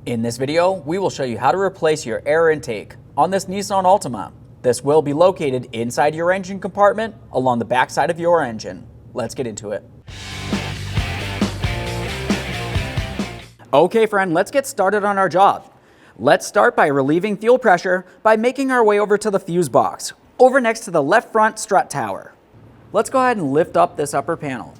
In this video, we will show you how to replace your air intake on this Nissan Altima. This will be located inside your engine compartment along the back side of your engine. Let's get into it. Okay friend, let's get started on our job. Let's start by relieving fuel pressure by making our way over to the fuse box, over next to the left front strut tower. Let's go ahead and lift up this upper panel.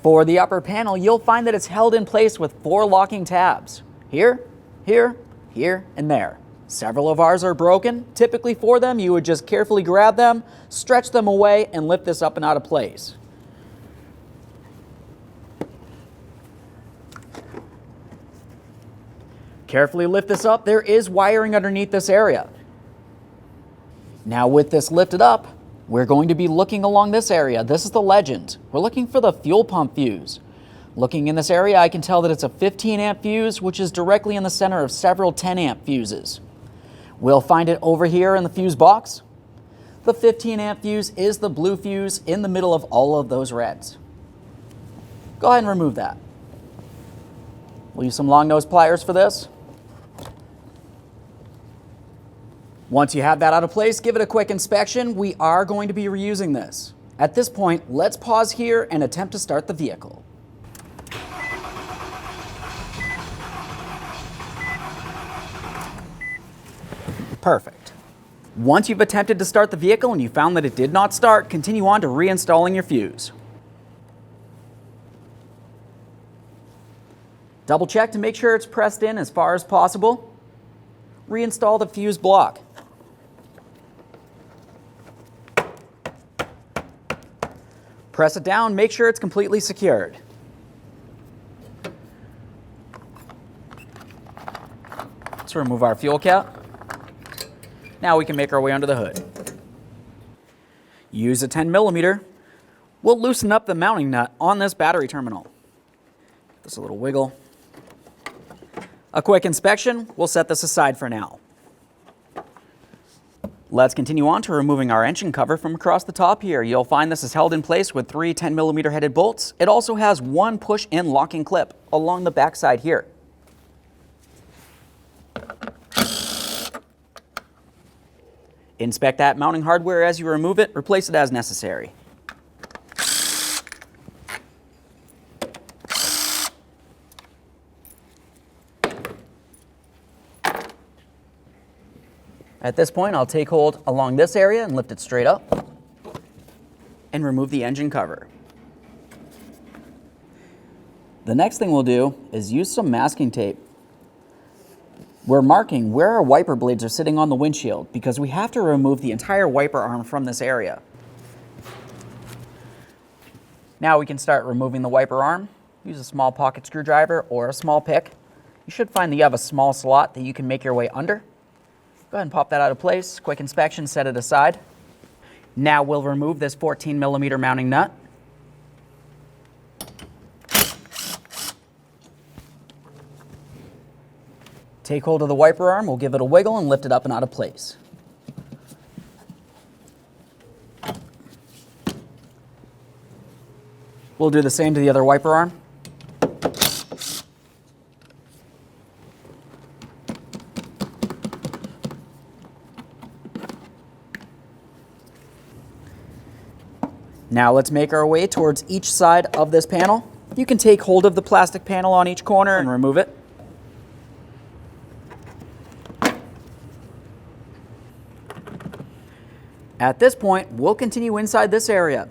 For the upper panel, you'll find that it's held in place with 4 locking tabs. Here, here, here, and there. Several of ours are broken. Typically for them, you would just carefully grab them, stretch them away, and lift this up and out of place. Carefully lift this up. There is wiring underneath this area. Now with this lifted up, we're going to be looking along this area. This is the legend. We're looking for the fuel pump fuse. Looking in this area, I can tell that it's a 15 amp fuse, which is directly in the center of several 10 amp fuses. We'll find it over here in the fuse box. The 15 amp fuse is the blue fuse in the middle of all of those reds. Go ahead and remove that. We'll use some long nose pliers for this. Once you have that out of place, give it a quick inspection. We are going to be reusing this. At this point, let's pause here and attempt to start the vehicle. Perfect. Once you've attempted to start the vehicle and you found that it did not start, continue on to reinstalling your fuse. Double check to make sure it's pressed in as far as possible. Reinstall the fuse block. Press it down, make sure it's completely secured. Let's remove our fuel cap. Now we can make our way under the hood. Use a 10mm. We'll loosen up the mounting nut on this battery terminal. Just a little wiggle. A quick inspection, we'll set this aside for now. Let's continue on to removing our engine cover from across the top here. You'll find this is held in place with 3 10mm headed bolts. It also has 1 push-in locking clip along the back side here. Inspect that mounting hardware as you remove it. Replace it as necessary. At this point, I'll take hold along this area and lift it straight up and remove the engine cover. The next thing we'll do is use some masking tape. We're marking where our wiper blades are sitting on the windshield because we have to remove the entire wiper arm from this area. Now we can start removing the wiper arm. Use a small pocket screwdriver or a small pick. You should find that you have a small slot that you can make your way under. Go ahead and pop that out of place. Quick inspection, set it aside. Now we'll remove this 14mm mounting nut. Take hold of the wiper arm, we'll give it a wiggle and lift it up and out of place. We'll do the same to the other wiper arm. Now let's make our way towards each side of this panel. You can take hold of the plastic panel on each corner and remove it. At this point, we'll continue inside this area.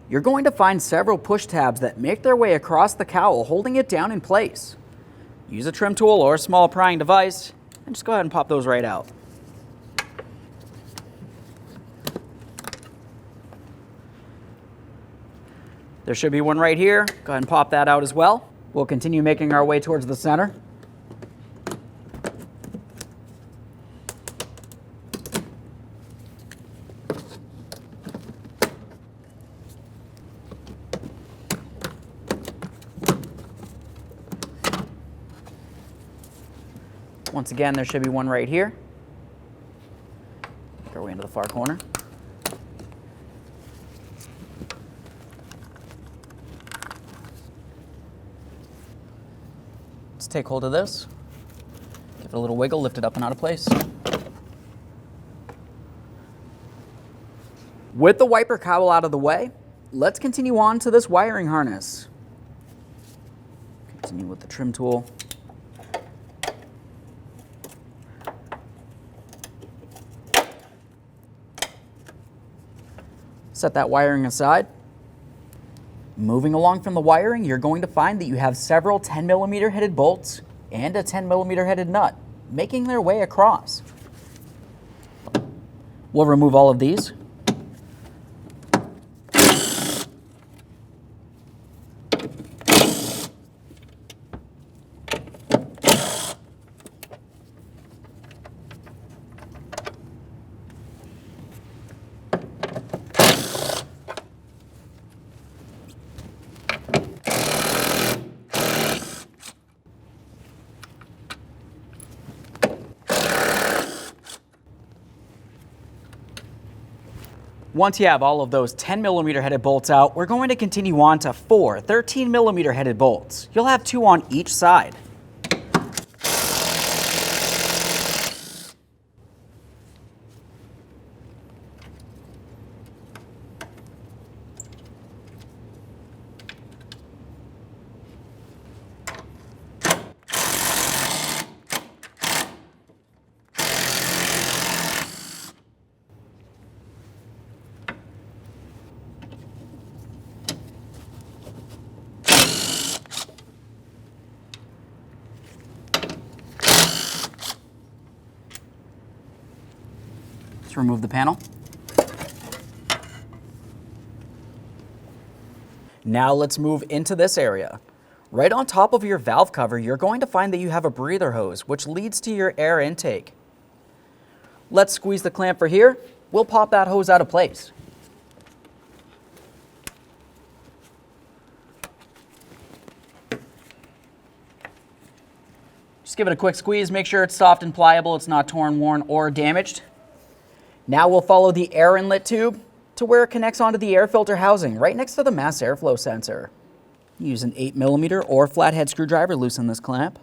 You're going to find several push tabs that make their way across the cowl, holding it down in place. Use a trim tool or a small prying device, and just go ahead and pop those right out. There should be one right here. Go ahead and pop that out as well. We'll continue making our way towards the center. Once again, there should be one right here. Make our way into the far corner. Let's take hold of this. Give it a little wiggle, lift it up and out of place. With the wiper cowl out of the way, let's continue on to this wiring harness. Continue with the trim tool. Set that wiring aside. Moving along from the wiring, you're going to find that you have several 10mm headed bolts and a 10mm headed nut making their way across. We'll remove all of these. Once you have all of those 10mm headed bolts out, we're going to continue on to 4 13mm headed bolts. You'll have 2 on each side. Let's remove the panel. Now let's move into this area. Right on top of your valve cover, you're going to find that you have a breather hose, which leads to your air intake. Let's squeeze the clamp for here. We'll pop that hose out of place. Just give it a quick squeeze, make sure it's soft and pliable, it's not torn, worn, or damaged. Now we'll follow the air inlet tube to where it connects onto the air filter housing, right next to the mass airflow sensor. Use an 8mm or flathead screwdriver, loosen this clamp.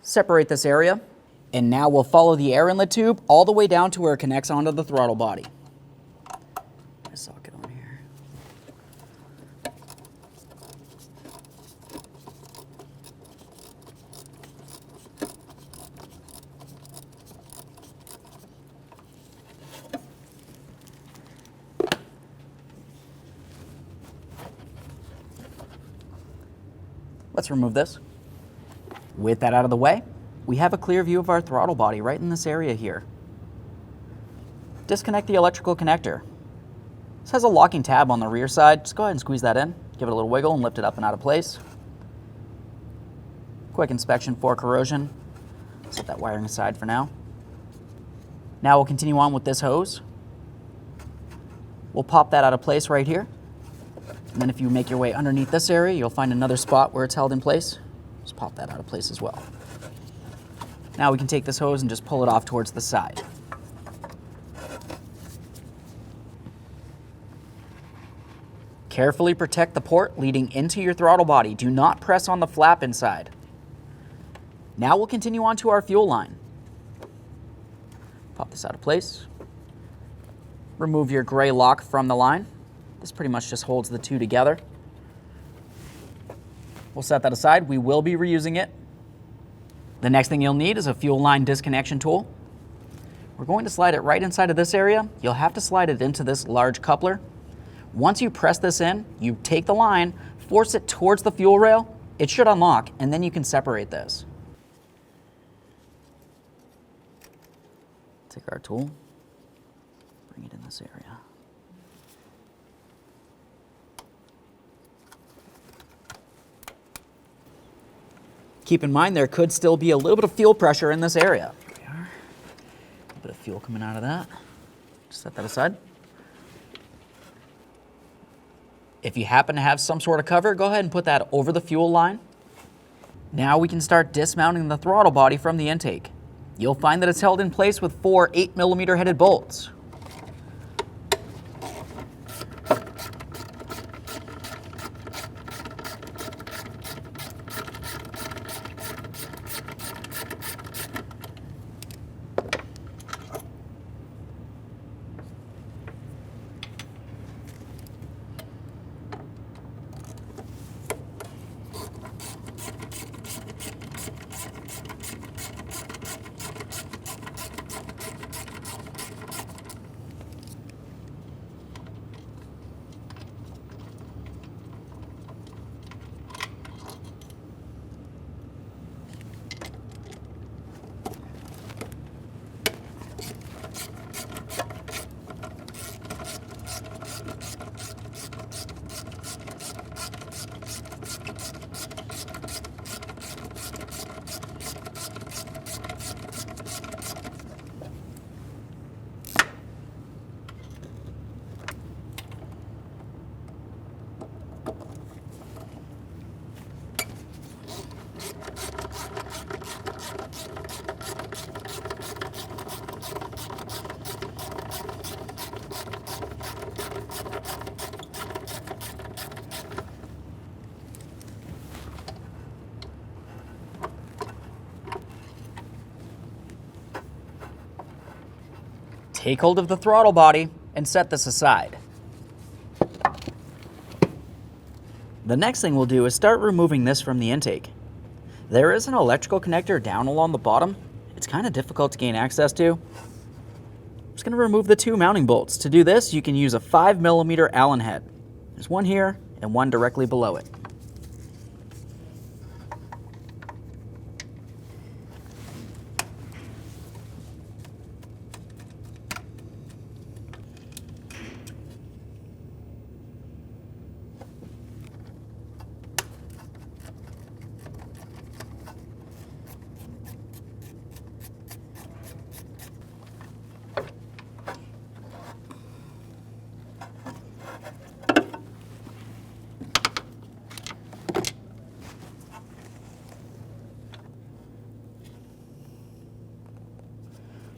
Separate this area, and now we'll follow the air inlet tube all the way down to where it connects onto the throttle body. Put a socket on here. Let's remove this. With that out of the way, we have a clear view of our throttle body right in this area here. Disconnect the electrical connector. This has a locking tab on the rear side. Just go ahead and squeeze that in, give it a little wiggle and lift it up and out of place. Quick inspection for corrosion. Set that wiring aside for now. Now we'll continue on with this hose. We'll pop that out of place right here. And then if you make your way underneath this area, you'll find another spot where it's held in place. Just pop that out of place as well. Now we can take this hose and just pull it off towards the side. Carefully protect the port leading into your throttle body. Do not press on the flap inside. Now we'll continue on to our fuel line. Pop this out of place. Remove your gray lock from the line. This pretty much just holds the two together. We'll set that aside. We will be reusing it. The next thing you'll need is a fuel line disconnection tool. We're going to slide it right inside of this area. You'll have to slide it into this large coupler. Once you press this in, you take the line, force it towards the fuel rail. It should unlock, and then you can separate this. Take our tool, bring it in this area. Keep in mind there could still be a little bit of fuel pressure in this area. Here we are. A little bit of fuel coming out of that. Just set that aside. If you happen to have some sort of cover, go ahead and put that over the fuel line. Now we can start dismounting the throttle body from the intake. You'll find that it's held in place with 4 8mm headed bolts. Take hold of the throttle body and set this aside. The next thing we'll do is start removing this from the intake. There is an electrical connector down along the bottom. It's kind of difficult to gain access to. I'm just going to remove the two mounting bolts. To do this, you can use a 5mm Allen head. There's one here and one directly below it.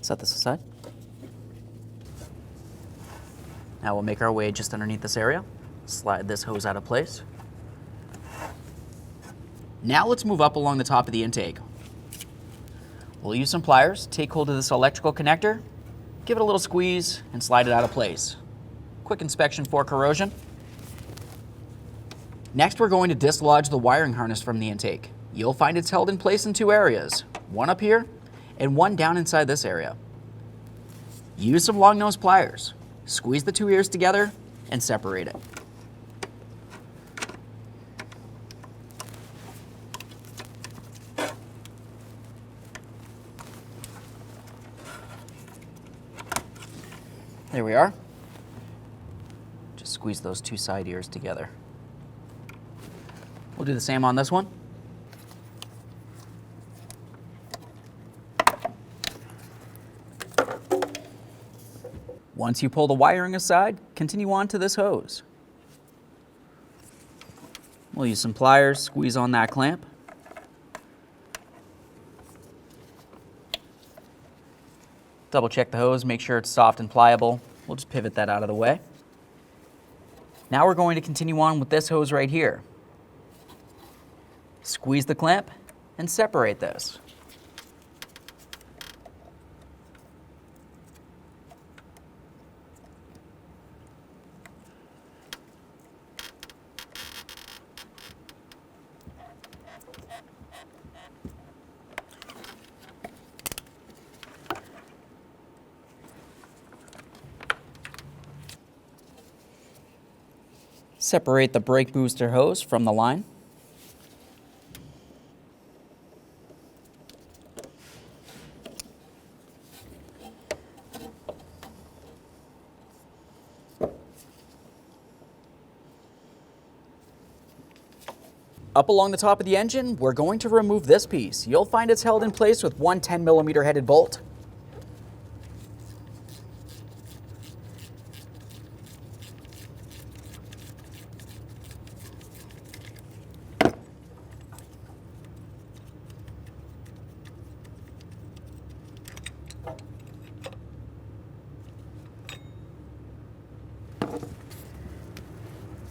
Set this aside. Now we'll make our way just underneath this area. Slide this hose out of place. Now let's move up along the top of the intake. We'll use some pliers, take hold of this electrical connector, give it a little squeeze, and slide it out of place. Quick inspection for corrosion. Next, we're going to dislodge the wiring harness from the intake. You'll find it's held in place in two areas, one up here and one down inside this area. Use some long nose pliers. Squeeze the two ears together and separate it. There we are. Just squeeze those two side ears together. We'll do the same on this one. Once you pull the wiring aside, continue on to this hose. We'll use some pliers, squeeze on that clamp. Double check the hose, make sure it's soft and pliable. We'll just pivot that out of the way. Now we're going to continue on with this hose right here. Squeeze the clamp and separate this. Separate the brake booster hose from the line. Up along the top of the engine, we're going to remove this piece. You'll find it's held in place with one 10mm headed bolt.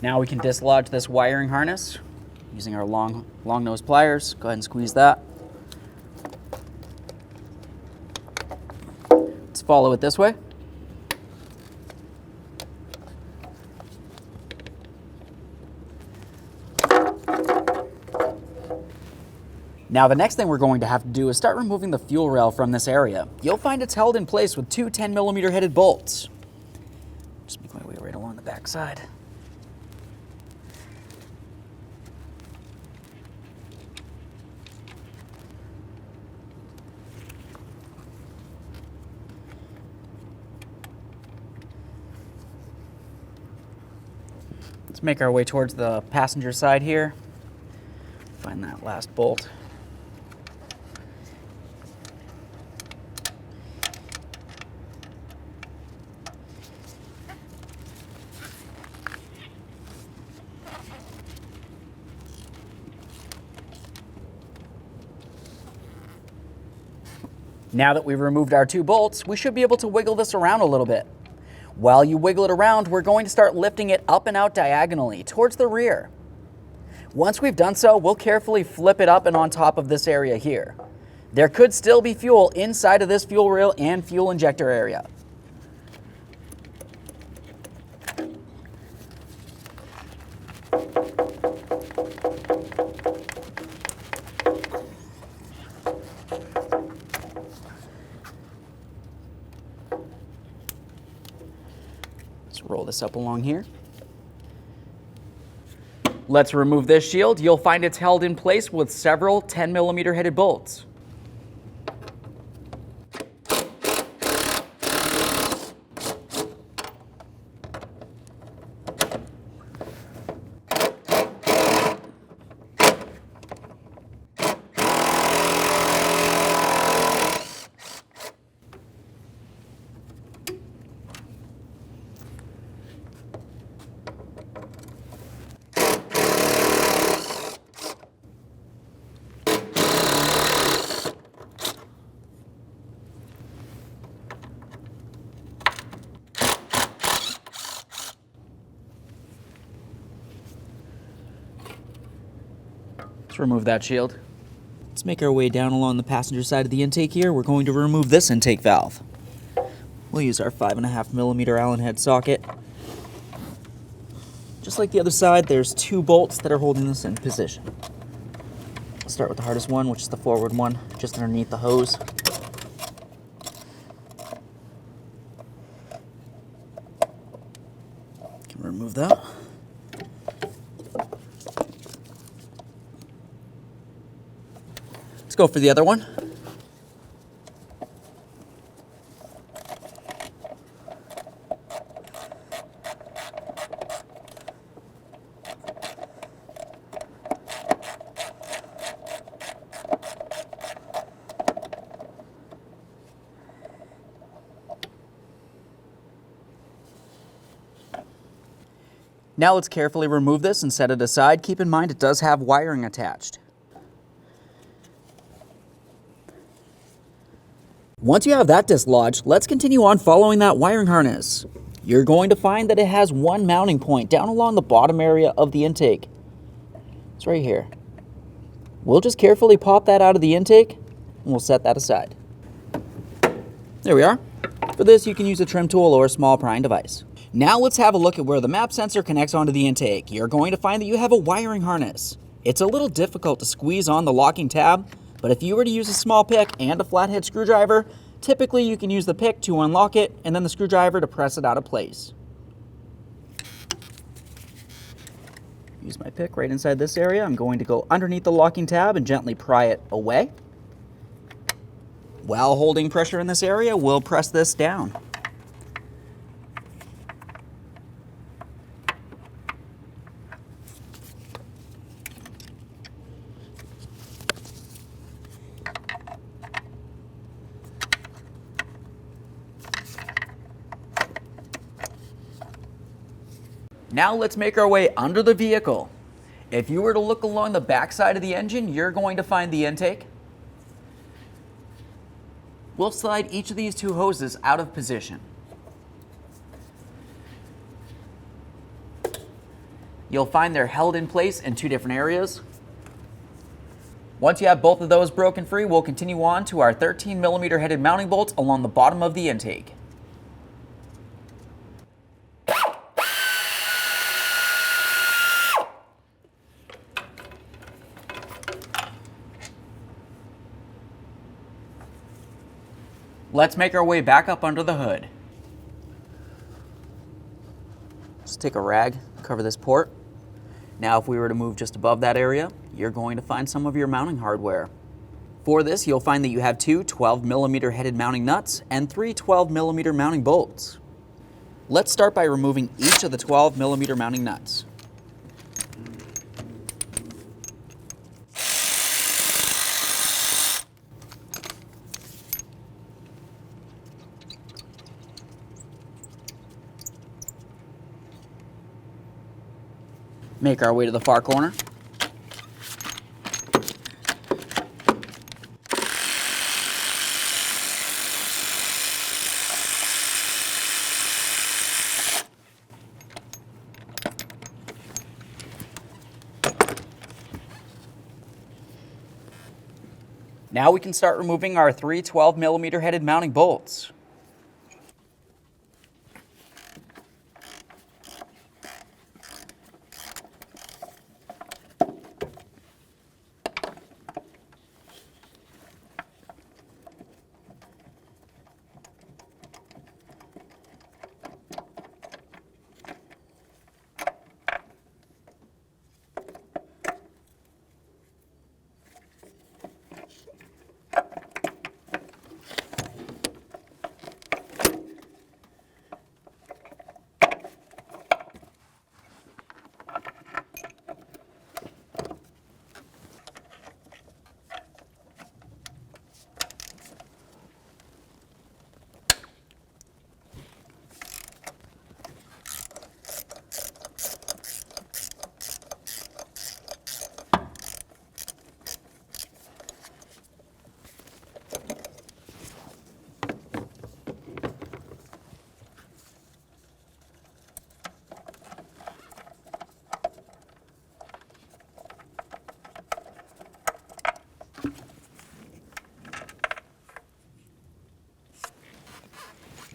Now we can dislodge this wiring harness using our long nose pliers. Go ahead and squeeze that. Let's follow it this way. Now the next thing we're going to have to do is start removing the fuel rail from this area. You'll find it's held in place with two 10mm headed bolts. Just make my way right along the back side. Let's make our way towards the passenger side here. Find that last bolt. Now that we've removed our two bolts, we should be able to wiggle this around a little bit. While you wiggle it around, we're going to start lifting it up and out diagonally towards the rear. Once we've done so, we'll carefully flip it up and on top of this area here. There could still be fuel inside of this fuel rail and fuel injector area. this up along here. Let's remove this shield. You'll find it's held in place with several 10mm headed bolts. Let's remove that shield. Let's make our way down along the passenger side of the intake here. We're going to remove this intake valve. We'll use our 5.5mm Allen head socket. Just like the other side, there's 2 bolts that are holding this in position. I'll start with the hardest one, which is the forward one, just underneath the hose. Can remove that. Let's go for the other one. Now let's carefully remove this and set it aside. Keep in mind it does have wiring attached. Once you have that dislodged, let's continue on following that wiring harness. You're going to find that it has one mounting point down along the bottom area of the intake. It's right here. We'll just carefully pop that out of the intake and we'll set that aside. There we are. For this, you can use a trim tool or a small prying device. Now let's have a look at where the map sensor connects onto the intake. You're going to find that you have a wiring harness. It's a little difficult to squeeze on the locking tab, but if you were to use a small pick and a flathead screwdriver, typically you can use the pick to unlock it and then the screwdriver to press it out of place. Use my pick right inside this area. I'm going to go underneath the locking tab and gently pry it away. While holding pressure in this area, we'll press this down. Now let's make our way under the vehicle. If you were to look along the back side of the engine, you're going to find the intake. We'll slide each of these 2 hoses out of position. You'll find they're held in place in 2 different areas. Once you have both of those broken free, we'll continue on to our 13mm headed mounting bolts along the bottom of the intake. Let's make our way back up under the hood. Just take a rag, cover this port. Now if we were to move just above that area, you're going to find some of your mounting hardware. For this, you'll find that you have 2 12mm headed mounting nuts and 3 12mm mounting bolts. Let's start by removing each of the 12mm mounting nuts. Make our way to the far corner. Now we can start removing our 3 12mm headed mounting bolts.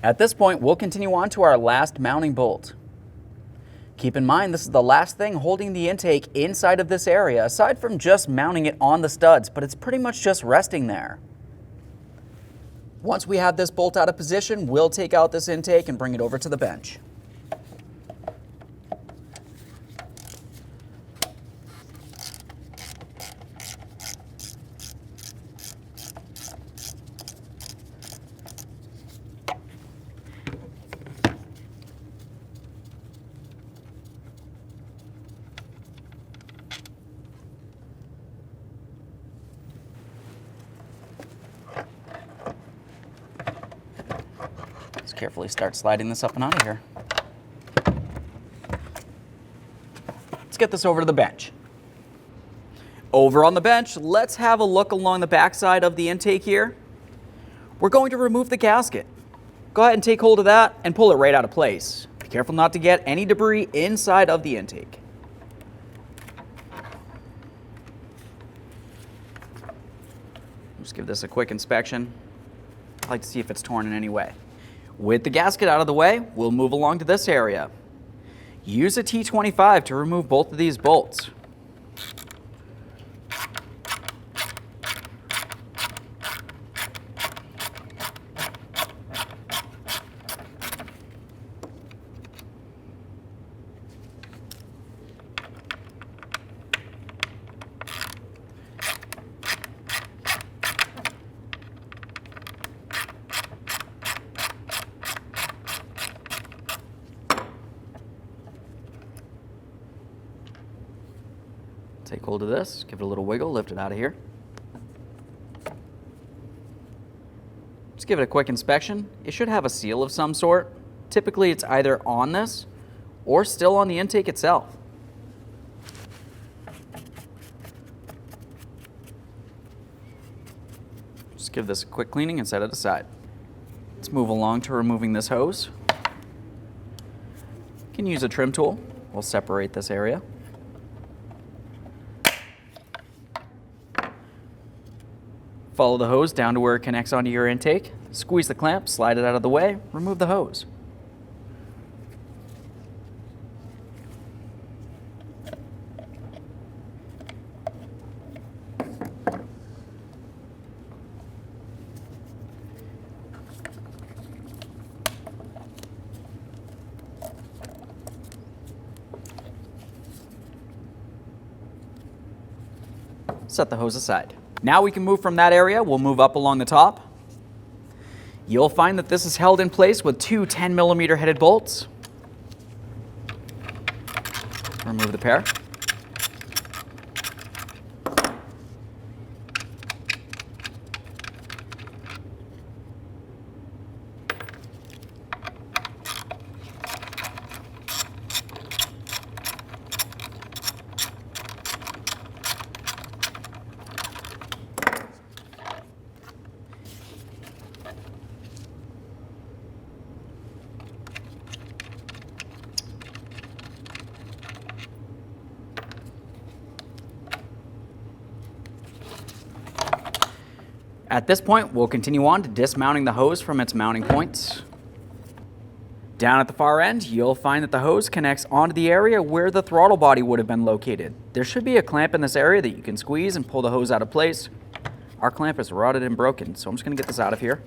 At this point, we'll continue on to our last mounting bolt. Keep in mind, this is the last thing holding the intake inside of this area, aside from just mounting it on the studs, but it's pretty much just resting there. Once we have this bolt out of position, we'll take out this intake and bring it over to the bench. Carefully start sliding this up and out of here. Let's get this over to the bench. Over on the bench, let's have a look along the backside of the intake here. We're going to remove the gasket. Go ahead and take hold of that and pull it right out of place. Be careful not to get any debris inside of the intake. Just give this a quick inspection. I like to see if it's torn in any way. With the gasket out of the way, we'll move along to this area. Use a T25 to remove both of these bolts. Take hold of this, give it a little wiggle, lift it out of here. Just give it a quick inspection. It should have a seal of some sort. Typically it's either on this or still on the intake itself. Just give this a quick cleaning and set it aside. Let's move along to removing this hose. You can use a trim tool. We'll separate this area. Follow the hose down to where it connects onto your intake. Squeeze the clamp, slide it out of the way, remove the hose. Set the hose aside. Now we can move from that area. We'll move up along the top. You'll find that this is held in place with two 10mm headed bolts. Remove the pair. At this point, we'll continue on to dismounting the hose from its mounting points. Down at the far end, you'll find that the hose connects onto the area where the throttle body would have been located. There should be a clamp in this area that you can squeeze and pull the hose out of place. Our clamp is rotted and broken, so I'm just going to get this out of here.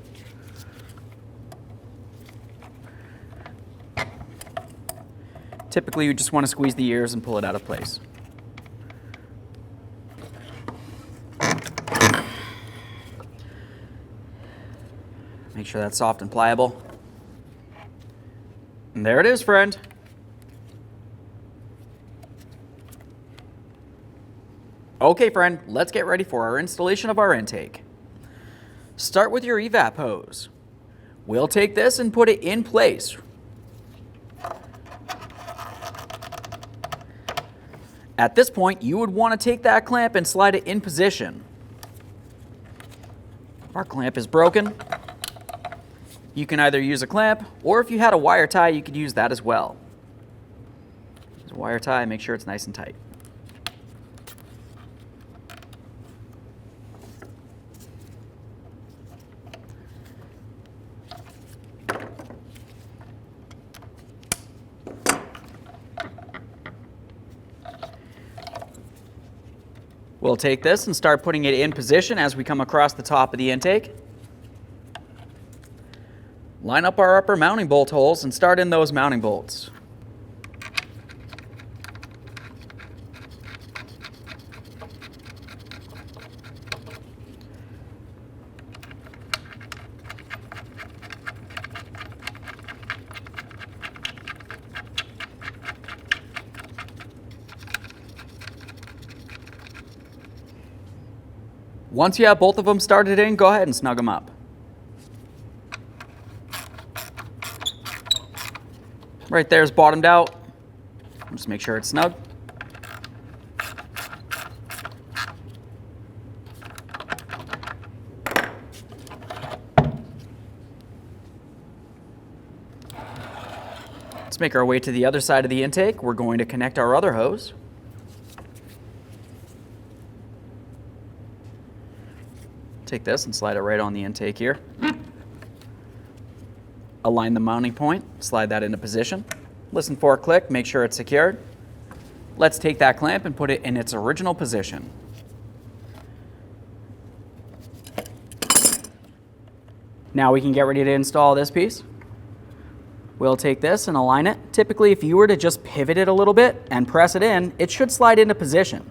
Typically, you just want to squeeze the ears and pull it out of place. Make sure that's soft and pliable. And there it is, friend. Okay, friend, let's get ready for our installation of our intake. Start with your evap hose. We'll take this and put it in place. At this point, you would want to take that clamp and slide it in position. Our clamp is broken. You can either use a clamp, or if you had a wire tie, you could use that as well. Use a wire tie, make sure it's nice and tight. We'll take this and start putting it in position as we come across the top of the intake. Line up our upper mounting bolt holes and start in those mounting bolts. Once you have both of them started in, go ahead and snug them up. Right there is bottomed out. Just make sure it's snug. Let's make our way to the other side of the intake. We're going to connect our other hose. Take this and slide it right on the intake here. Align the mounting point, slide that into position. Listen for a click, make sure it's secured. Let's take that clamp and put it in its original position. Now we can get ready to install this piece. We'll take this and align it. Typically, if you were to just pivot it a little bit and press it in, it should slide into position.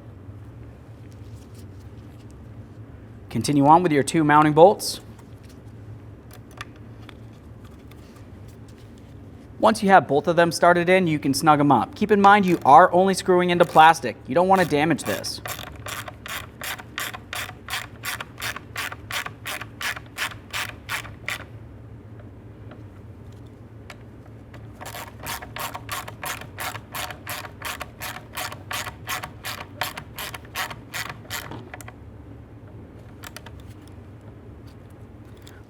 Continue on with your 2 mounting bolts. Once you have both of them started in, you can snug them up. Keep in mind you are only screwing into plastic. You don't want to damage this.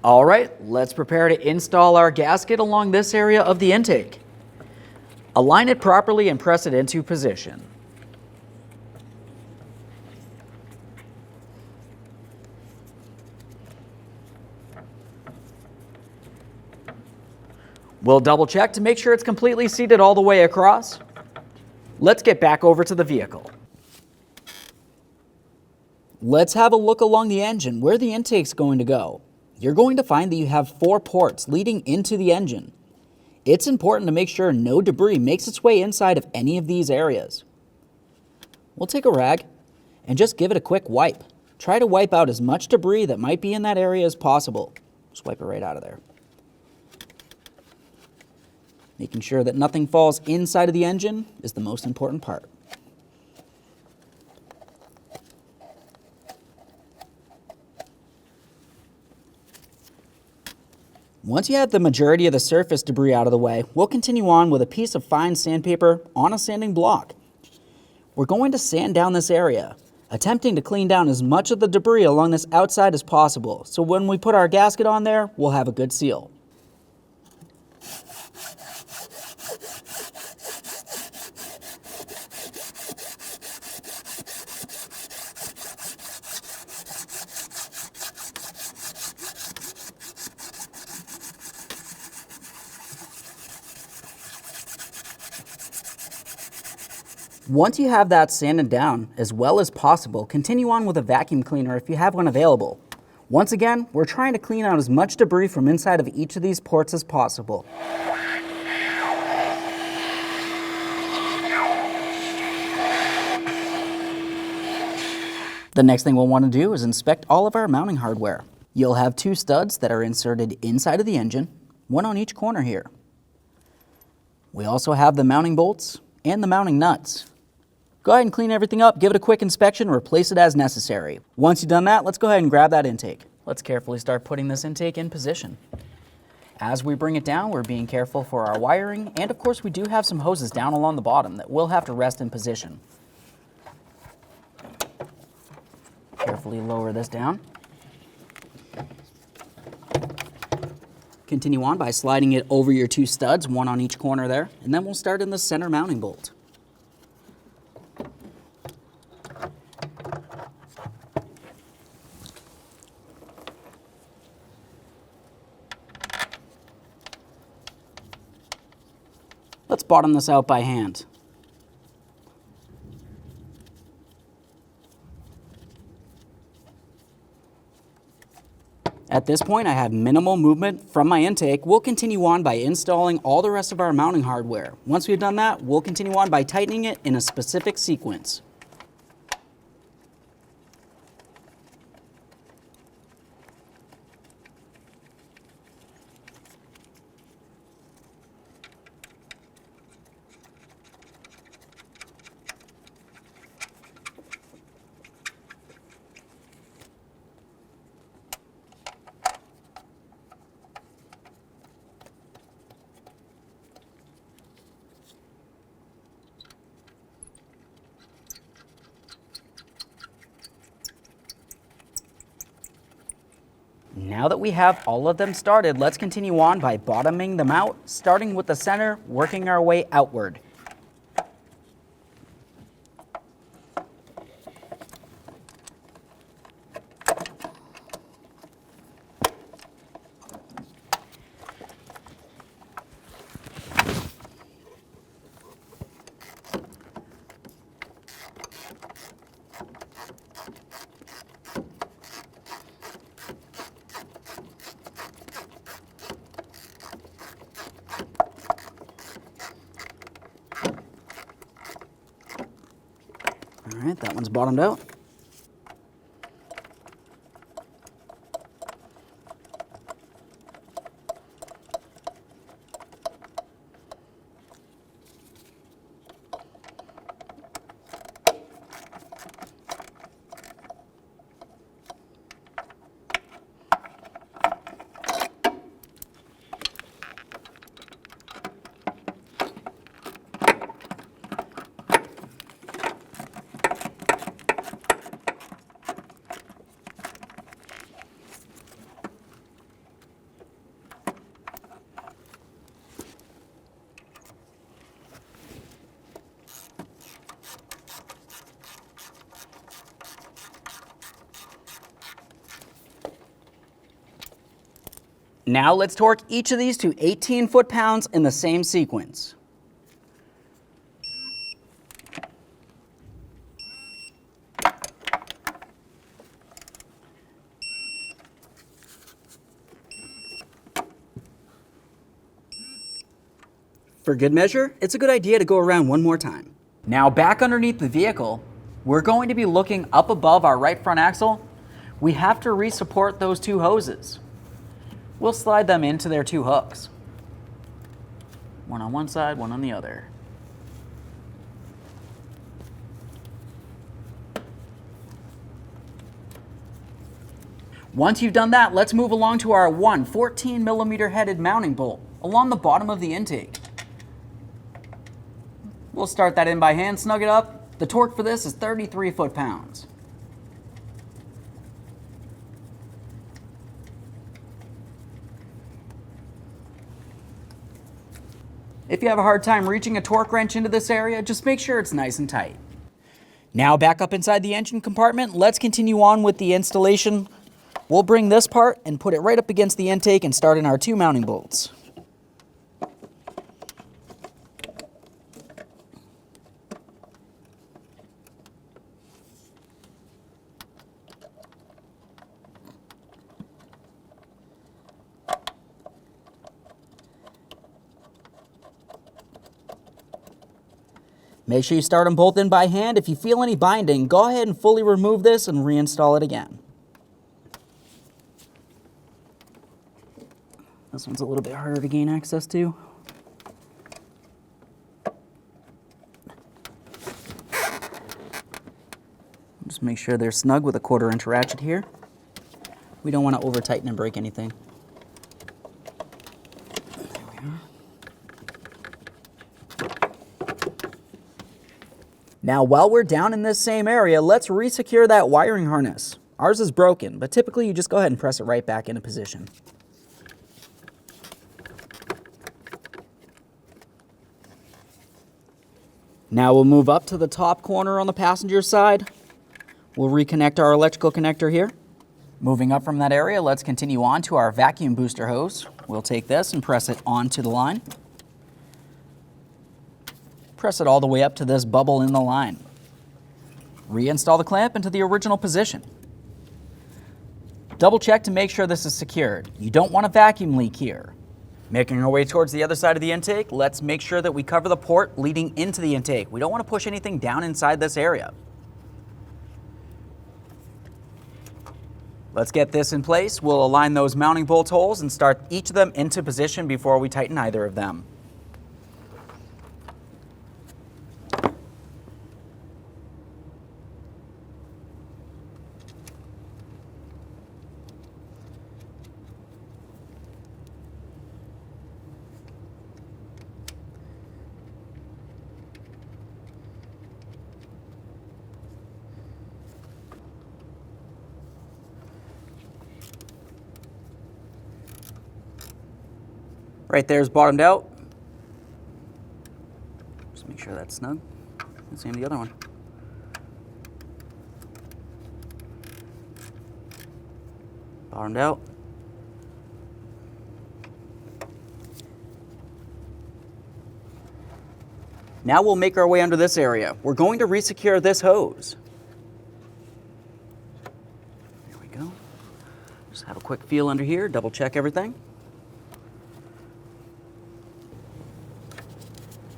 All right, let's prepare to install our gasket along this area of the intake. Align it properly and press it into position. We'll double check to make sure it's completely seated all the way across. Let's get back over to the vehicle. Let's have a look along the engine where the intake's going to go. You're going to find that you have 4 ports leading into the engine. It's important to make sure no debris makes its way inside of any of these areas. We'll take a rag and just give it a quick wipe. Try to wipe out as much debris that might be in that area as possible. Just wipe it right out of there. Making sure that nothing falls inside of the engine is the most important part. Once you have the majority of the surface debris out of the way, we'll continue on with a piece of fine sandpaper on a sanding block. We're going to sand down this area, attempting to clean down as much of the debris along this outside as possible, so when we put our gasket on there, we'll have a good seal. Once you have that sanded down as well as possible, continue on with a vacuum cleaner if you have one available. Once again, we're trying to clean out as much debris from inside of each of these ports as possible. The next thing we'll want to do is inspect all of our mounting hardware. You'll have 2 studs that are inserted inside of the engine, 1 on each corner here. We also have the mounting bolts and the mounting nuts. Go ahead and clean everything up, give it a quick inspection, replace it as necessary. Once you've done that, let's go ahead and grab that intake. Let's carefully start putting this intake in position. As we bring it down, we're being careful for our wiring, and of course we do have some hoses down along the bottom that will have to rest in position. Carefully lower this down. Continue on by sliding it over your 2 studs, 1 on each corner there, and then we'll start in the center mounting bolt. Let's bottom this out by hand. At this point, I have minimal movement from my intake. We'll continue on by installing all the rest of our mounting hardware. Once we've done that, we'll continue on by tightening it in a specific sequence. Now that we have all of them started, let's continue on by bottoming them out, starting with the center, working our way outward. All right, that one's bottomed out. Now let's torque each of these to 18 foot-pounds in the same sequence. For good measure, it's a good idea to go around one more time. Now back underneath the vehicle, we're going to be looking up above our right front axle. We have to re-support those two hoses. We'll slide them into their two hooks. One on one side, one on the other. Once you've done that, let's move along to our 14mm headed mounting bolt along the bottom of the intake. We'll start that in by hand, snug it up. The torque for this is 33 foot-pounds. If you have a hard time reaching a torque wrench into this area, just make sure it's nice and tight. Now back up inside the engine compartment, let's continue on with the installation. We'll bring this part and put it right up against the intake and start in our two mounting bolts. Make sure you start them both in by hand. If you feel any binding, go ahead and fully remove this and reinstall it again. This one's a little bit harder to gain access to. Just make sure they're snug with a 1/4 inch ratchet here. We don't want to over tighten and break anything. There we are. Now, while we're down in this same area, let's resecure that wiring harness. Ours is broken, but typically you just go ahead and press it right back into position. Now we'll move up to the top corner on the passenger side. We'll reconnect our electrical connector here. Moving up from that area, let's continue on to our vacuum booster hose. We'll take this and press it onto the line. Press it all the way up to this bubble in the line. Reinstall the clamp into the original position. Double check to make sure this is secured. You don't want a vacuum leak here. Making our way towards the other side of the intake, let's make sure that we cover the port leading into the intake. We don't want to push anything down inside this area. Let's get this in place. We'll align those mounting bolt holes and start each of them into position before we tighten either of them. Right there is bottomed out. Just make sure that's snug. Same the other one. Bottomed out. Now we'll make our way under this area. We're going to resecure this hose. There we go. Just have a quick feel under here, double check everything.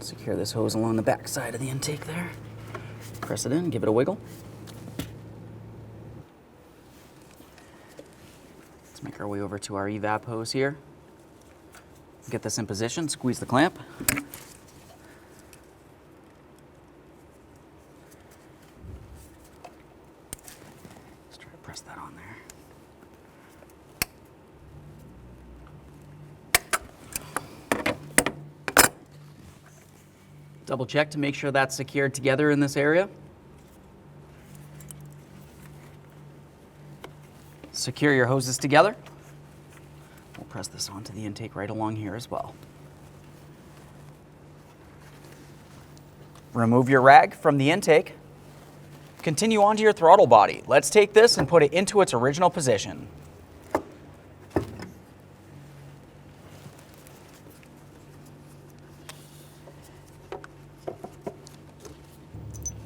Secure this hose along the back side of the intake there. Press it in, give it a wiggle. Let's make our way over to our evap hose here. Get this in position, squeeze the clamp. Let's try to press that on there. Double check to make sure that's secured together in this area. Secure your hoses together. We'll press this onto the intake right along here as well. Remove your rag from the intake. Continue onto your throttle body. Let's take this and put it into its original position.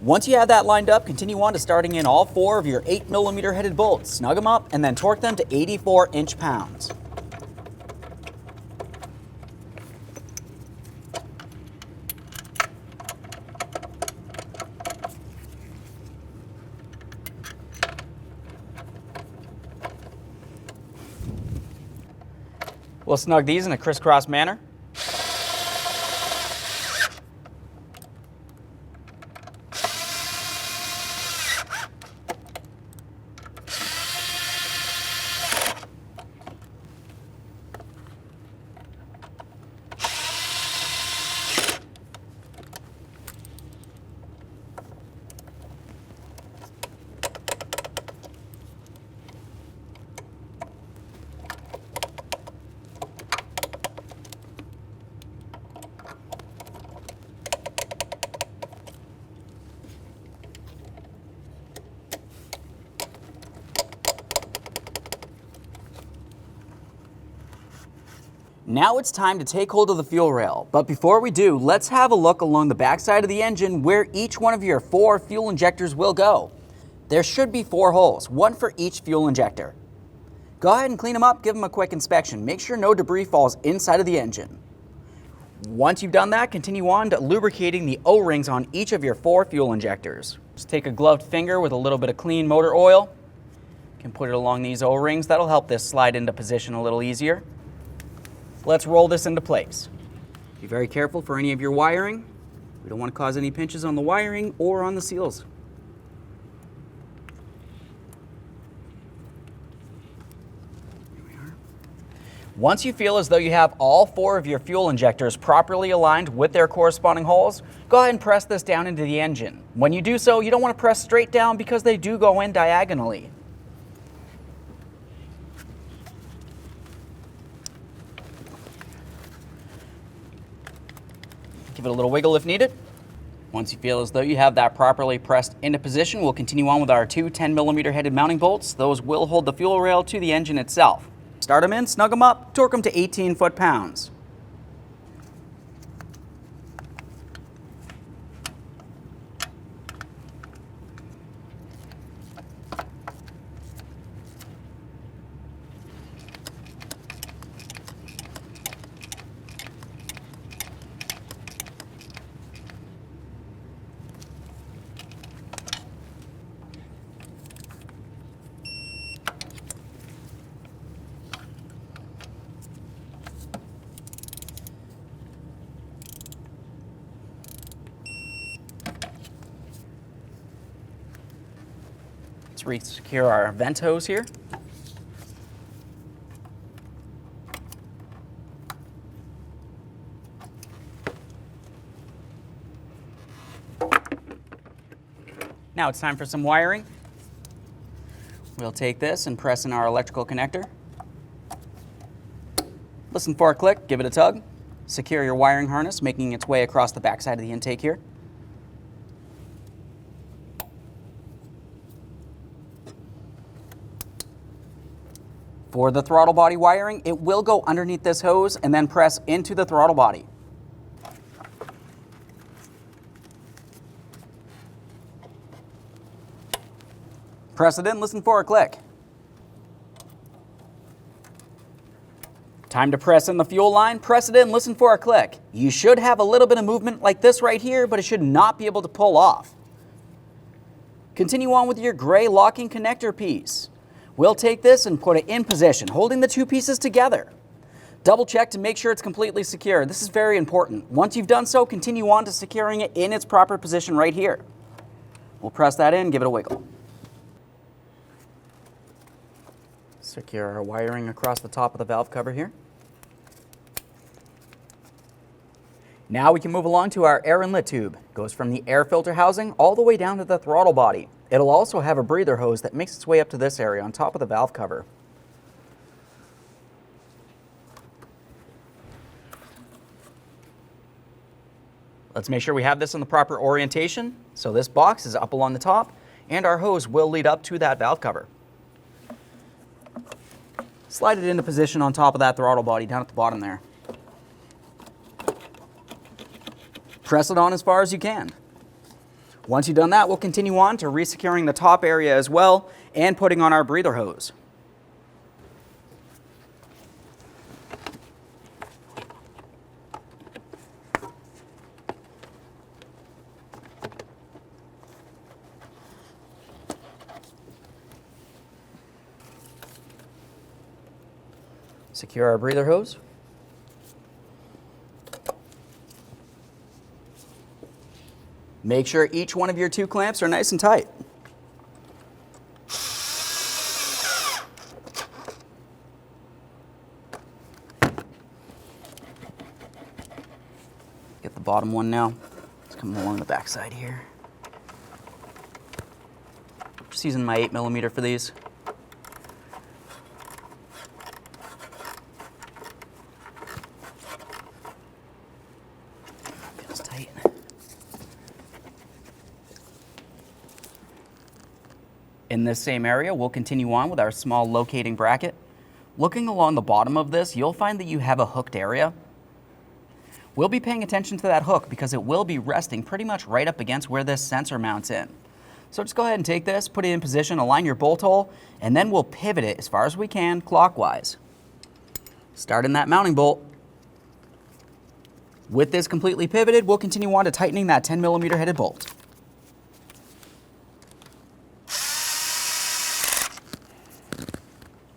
Once you have that lined up, continue on to starting in all 4 of your 8mm headed bolts. Snug them up and then torque them to 84 inch-pounds. We'll snug these in a crisscross manner. Now it's time to take hold of the fuel rail, but before we do, let's have a look along the backside of the engine where each one of your 4 fuel injectors will go. There should be 4 holes, 1 for each fuel injector. Go ahead and clean them up, give them a quick inspection. Make sure no debris falls inside of the engine. Once you've done that, continue on to lubricating the O-rings on each of your 4 fuel injectors. Just take a gloved finger with a little bit of clean motor oil. You can put it along these O-rings. That'll help this slide into position a little easier. Let's roll this into place. Be very careful for any of your wiring. We don't want to cause any pinches on the wiring or on the seals. Here we are. Once you feel as though you have all 4 of your fuel injectors properly aligned with their corresponding holes, go ahead and press this down into the engine. When you do so, you don't want to press straight down because they do go in diagonally. Give it a little wiggle if needed. Once you feel as though you have that properly pressed into position, we'll continue on with our 2 10mm headed mounting bolts. Those will hold the fuel rail to the engine itself. Start them in, snug them up, torque them to 18 foot-pounds. Let's re-secure our vent hose here. Now it's time for some wiring. We'll take this and press in our electrical connector. Listen for a click, give it a tug. Secure your wiring harness, making its way across the backside of the intake here. For the throttle body wiring, it will go underneath this hose and then press into the throttle body. Press it in, listen for a click. Time to press in the fuel line, press it in, listen for a click. You should have a little bit of movement like this right here, but it should not be able to pull off. Continue on with your gray locking connector piece. We'll take this and put it in position, holding the two pieces together. Double check to make sure it's completely secure. This is very important. Once you've done so, continue on to securing it in its proper position right here. We'll press that in, give it a wiggle. Secure our wiring across the top of the valve cover here. Now we can move along to our air inlet tube. It goes from the air filter housing all the way down to the throttle body. It'll also have a breather hose that makes its way up to this area on top of the valve cover. Let's make sure we have this in the proper orientation. So this box is up along the top and our hose will lead up to that valve cover. Slide it into position on top of that throttle body down at the bottom there. Press it on as far as you can. Once you've done that, we'll continue on to resecuring the top area as well and putting on our breather hose. Secure our breather hose. Make sure each one of your two clamps are nice and tight. Get the bottom one now. It's coming along the back side here. Just using my 8mm for these. Tight. In this same area, we'll continue on with our small locating bracket. Looking along the bottom of this, you'll find that you have a hooked area. We'll be paying attention to that hook because it will be resting pretty much right up against where this sensor mounts in. So just go ahead and take this, put it in position, align your bolt hole, and then we'll pivot it as far as we can clockwise. Start in that mounting bolt. With this completely pivoted, we'll continue on to tightening that 10mm headed bolt.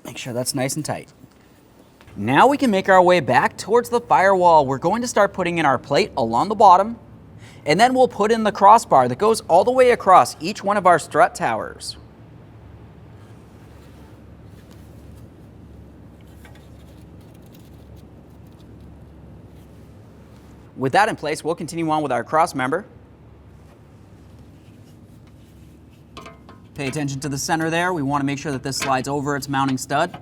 Make sure that's nice and tight. Now we can make our way back towards the firewall. We're going to start putting in our plate along the bottom, and then we'll put in the crossbar that goes all the way across each one of our strut towers. With that in place, we'll continue on with our cross member. Pay attention to the center there. We want to make sure that this slides over its mounting stud.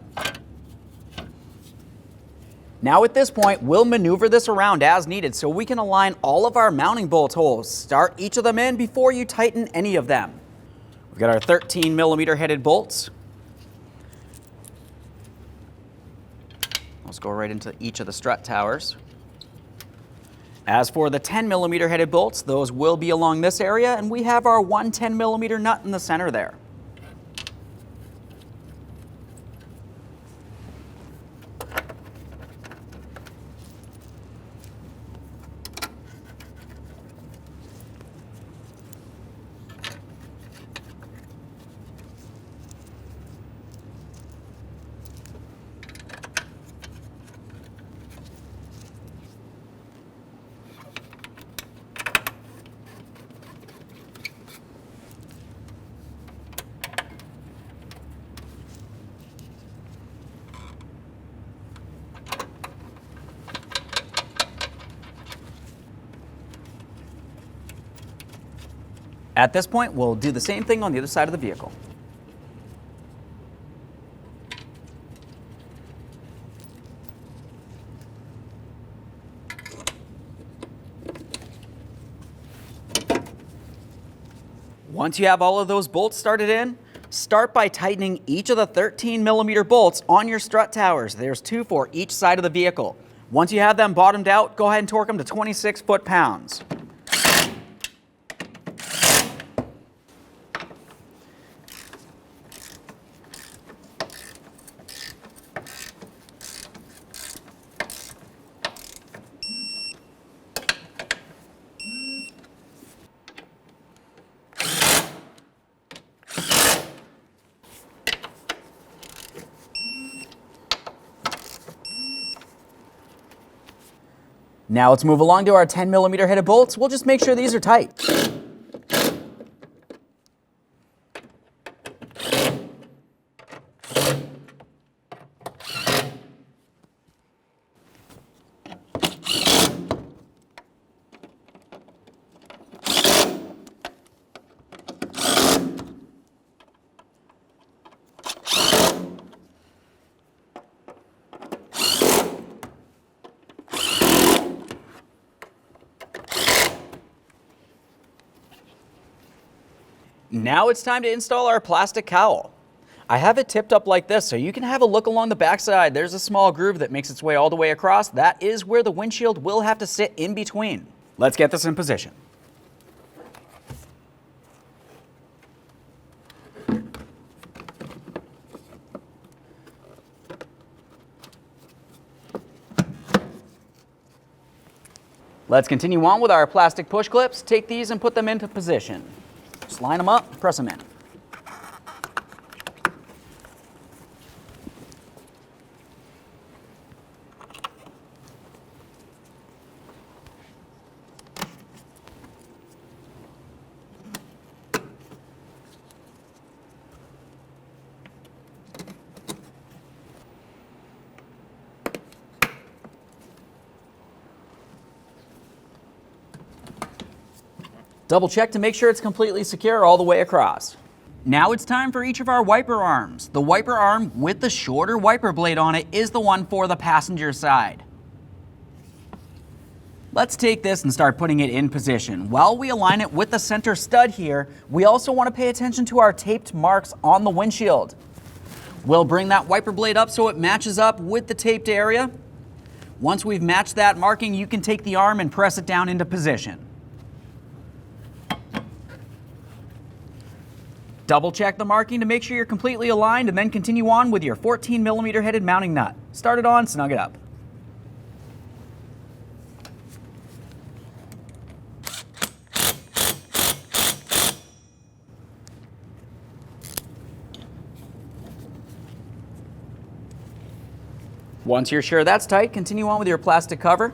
Now at this point, we'll maneuver this around as needed so we can align all of our mounting bolt holes. Start each of them in before you tighten any of them. We've got our 13mm headed bolts. Let's go right into each of the strut towers. As for the 10mm headed bolts, those will be along this area, and we have our 1 10mm nut in the center there. At this point, we'll do the same thing on the other side of the vehicle. Once you have all of those bolts started in, start by tightening each of the 13mm bolts on your strut towers. There's 2 for each side of the vehicle. Once you have them bottomed out, go ahead and torque them to 26 foot-pounds. Now let's move along to our 10mm headed bolts. We'll just make sure these are tight. Now it's time to install our plastic cowl. I have it tipped up like this so you can have a look along the backside. There's a small groove that makes its way all the way across. That is where the windshield will have to sit in between. Let's get this in position. Let's continue on with our plastic push clips. Take these and put them into position. Just line them up, press them in. Double check to make sure it's completely secure all the way across. Now it's time for each of our wiper arms. The wiper arm with the shorter wiper blade on it is the one for the passenger side. Let's take this and start putting it in position. While we align it with the center stud here, we also want to pay attention to our taped marks on the windshield. We'll bring that wiper blade up so it matches up with the taped area. Once we've matched that marking, you can take the arm and press it down into position. Double check the marking to make sure you're completely aligned and then continue on with your 14mm headed mounting nut. Start it on, snug it up. Once you're sure that's tight, continue on with your plastic cover.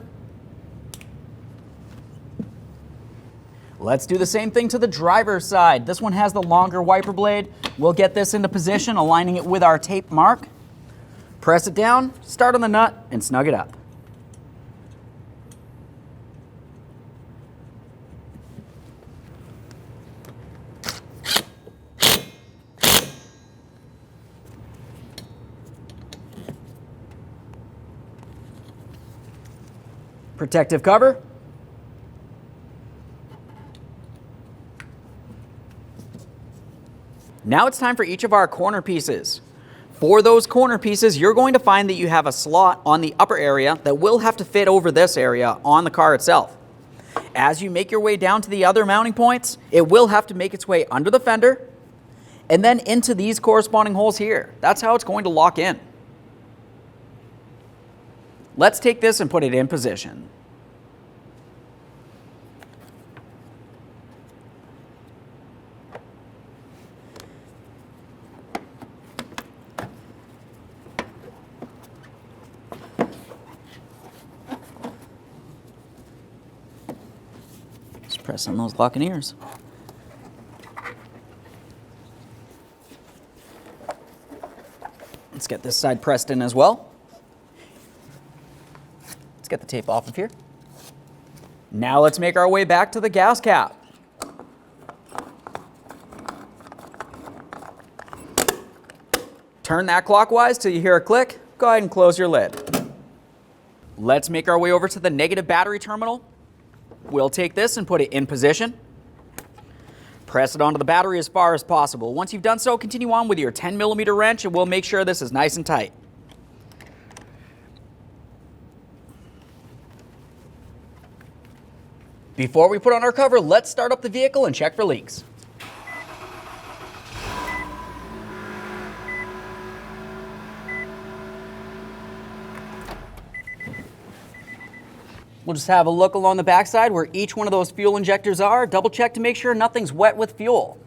Let's do the same thing to the driver's side. This one has the longer wiper blade. We'll get this into position, aligning it with our tape mark. Press it down, start on the nut, and snug it up. Protective cover. Now it's time for each of our corner pieces. For those corner pieces, you're going to find that you have a slot on the upper area that will have to fit over this area on the car itself. As you make your way down to the other mounting points, it will have to make its way under the fender and then into these corresponding holes here. That's how it's going to lock in. Let's take this and put it in position. Press on those locking ears. Let's get this side pressed in as well. Let's get the tape off of here. Now let's make our way back to the gas cap. Turn that clockwise till you hear a click. Go ahead and close your lid. Let's make our way over to the negative battery terminal. We'll take this and put it in position. Press it onto the battery as far as possible. Once you've done so, continue on with your 10mm wrench and we'll make sure this is nice and tight. Before we put on our cover, let's start up the vehicle and check for leaks. We'll just have a look along the backside where each one of those fuel injectors are. Double check to make sure nothing's wet with fuel.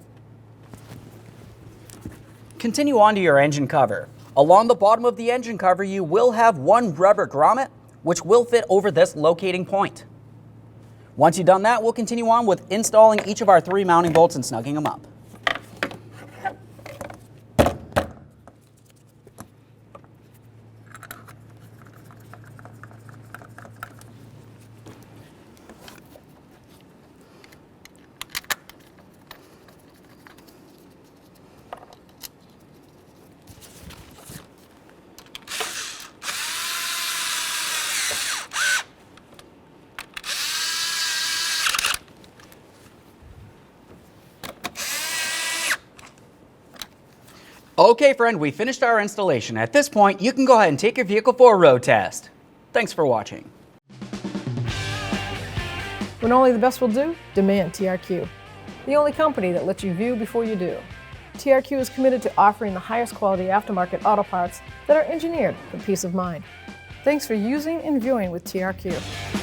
Continue on to your engine cover. Along the bottom of the engine cover, you will have one rubber grommet, which will fit over this locating point. Once you've done that, we'll continue on with installing each of our 3 mounting bolts and snugging them up. Okay, friend, we finished our installation. At this point, you can go ahead and take your vehicle for a road test. Thanks for watching. When only the best will do, demand TRQ. The only company that lets you view before you do. TRQ is committed to offering the highest quality aftermarket auto parts that are engineered for peace of mind. Thanks for using and viewing with TRQ.